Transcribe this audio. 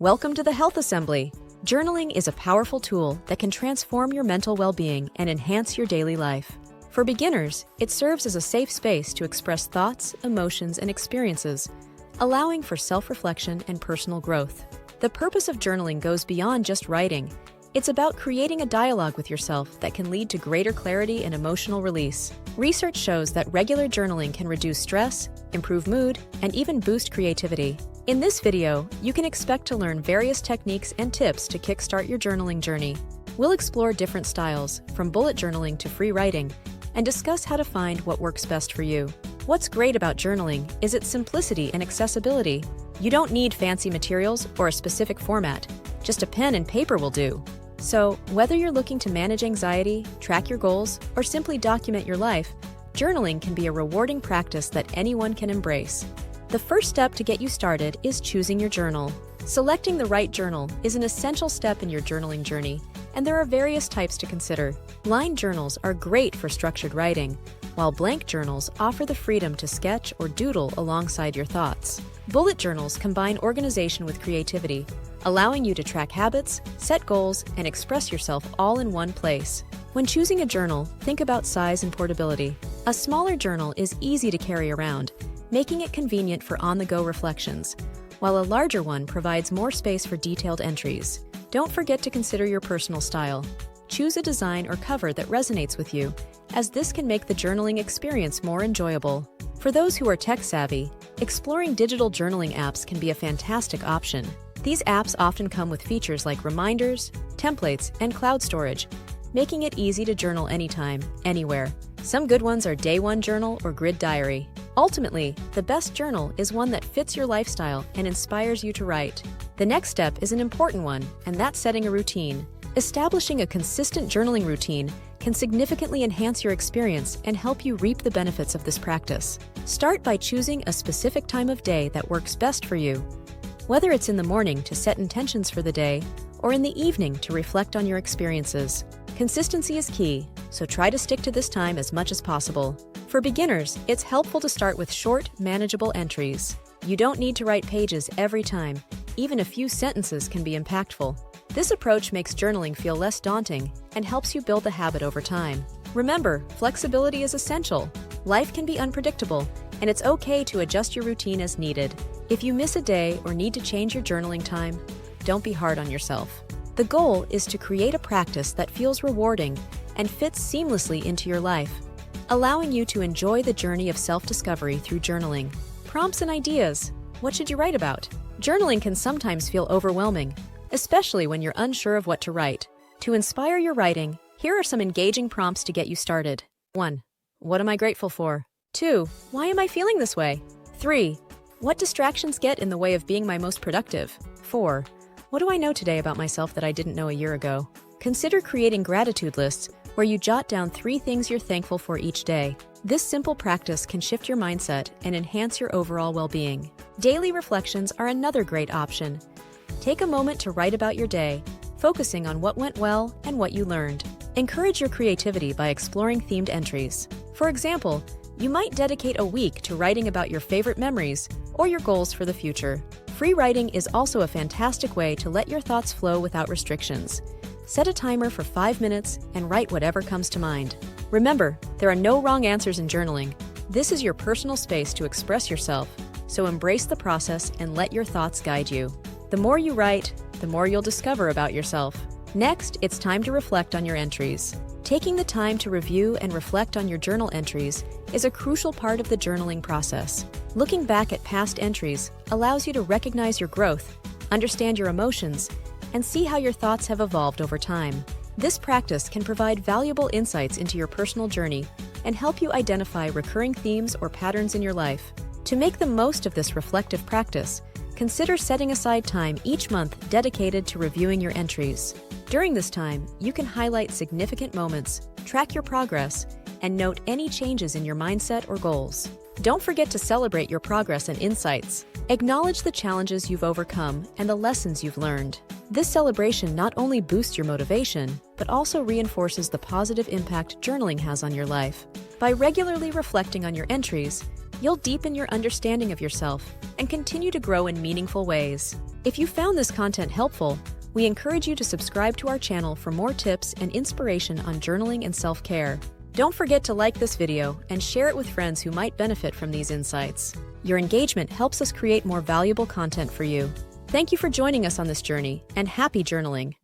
Welcome to the Health Assembly. Journaling is a powerful tool that can transform your mental well-being and enhance your daily life. For beginners, it serves as a safe space to express thoughts, emotions, and experiences, allowing for self-reflection and personal growth. The purpose of journaling goes beyond just writing. It's about creating a dialogue with yourself that can lead to greater clarity and emotional release. Research shows that regular journaling can reduce stress, improve mood, and even boost creativity. In this video, you can expect to learn various techniques and tips to kickstart your journaling journey. We'll explore different styles, from bullet journaling to free writing, and discuss how to find what works best for you. What's great about journaling is its simplicity and accessibility. You don't need fancy materials or a specific format. Just a pen and paper will do. So, whether you're looking to manage anxiety, track your goals, or simply document your life, journaling can be a rewarding practice that anyone can embrace. The first step to get you started is choosing your journal. Selecting the right journal is an essential step in your journaling journey, and there are various types to consider. Lined journals are great for structured writing, while blank journals offer the freedom to sketch or doodle alongside your thoughts. Bullet journals combine organization with creativity, allowing you to track habits, set goals, and express yourself all in one place. When choosing a journal, think about size and portability. A smaller journal is easy to carry around, making it convenient for on-the-go reflections, while a larger one provides more space for detailed entries. Don't forget to consider your personal style. Choose a design or cover that resonates with you, as this can make the journaling experience more enjoyable. For those who are tech-savvy, exploring digital journaling apps can be a fantastic option. These apps often come with features like reminders, templates, and cloud storage, making it easy to journal anytime, anywhere. Some good ones are Day One Journal or Grid Diary. Ultimately, the best journal is one that fits your lifestyle and inspires you to write. The next step is an important one, and that's setting a routine. Establishing a consistent journaling routine can significantly enhance your experience and help you reap the benefits of this practice. Start by choosing a specific time of day that works best for you. Whether it's in the morning to set intentions for the day, or in the evening to reflect on your experiences. Consistency is key, so try to stick to this time as much as possible. For beginners, it's helpful to start with short, manageable entries. You don't need to write pages every time. Even a few sentences can be impactful. This approach makes journaling feel less daunting and helps you build the habit over time. Remember, flexibility is essential. Life can be unpredictable, and it's okay to adjust your routine as needed. If you miss a day or need to change your journaling time, don't be hard on yourself. The goal is to create a practice that feels rewarding and fits seamlessly into your life, allowing you to enjoy the journey of self-discovery through journaling. Prompts and ideas. What should you write about? Journaling can sometimes feel overwhelming, especially when you're unsure of what to write. To inspire your writing, here are some engaging prompts to get you started. 1. What am I grateful for? 2. Why am I feeling this way? 3. What distractions get in the way of being my most productive? 4. What do I know today about myself that I didn't know a year ago? Consider creating gratitude lists where you jot down 3 things you're thankful for each day. This simple practice can shift your mindset and enhance your overall well-being. Daily reflections are another great option. Take a moment to write about your day, focusing on what went well and what you learned. Encourage your creativity by exploring themed entries. For example, you might dedicate a week to writing about your favorite memories or your goals for the future. Free writing is also a fantastic way to let your thoughts flow without restrictions. Set a timer for 5 minutes and write whatever comes to mind. Remember, there are no wrong answers in journaling. This is your personal space to express yourself, so embrace the process and let your thoughts guide you. The more you write, the more you'll discover about yourself. Next, it's time to reflect on your entries. Taking the time to review and reflect on your journal entries is a crucial part of the journaling process. Looking back at past entries allows you to recognize your growth, understand your emotions, and see how your thoughts have evolved over time. This practice can provide valuable insights into your personal journey and help you identify recurring themes or patterns in your life. To make the most of this reflective practice, consider setting aside time each month dedicated to reviewing your entries. During this time, you can highlight significant moments, track your progress, and note any changes in your mindset or goals. Don't forget to celebrate your progress and insights. Acknowledge the challenges you've overcome and the lessons you've learned. This celebration not only boosts your motivation, but also reinforces the positive impact journaling has on your life. By regularly reflecting on your entries, you'll deepen your understanding of yourself and continue to grow in meaningful ways. If you found this content helpful, we encourage you to subscribe to our channel for more tips and inspiration on journaling and self-care. Don't forget to like this video and share it with friends who might benefit from these insights. Your engagement helps us create more valuable content for you. Thank you for joining us on this journey, and happy journaling!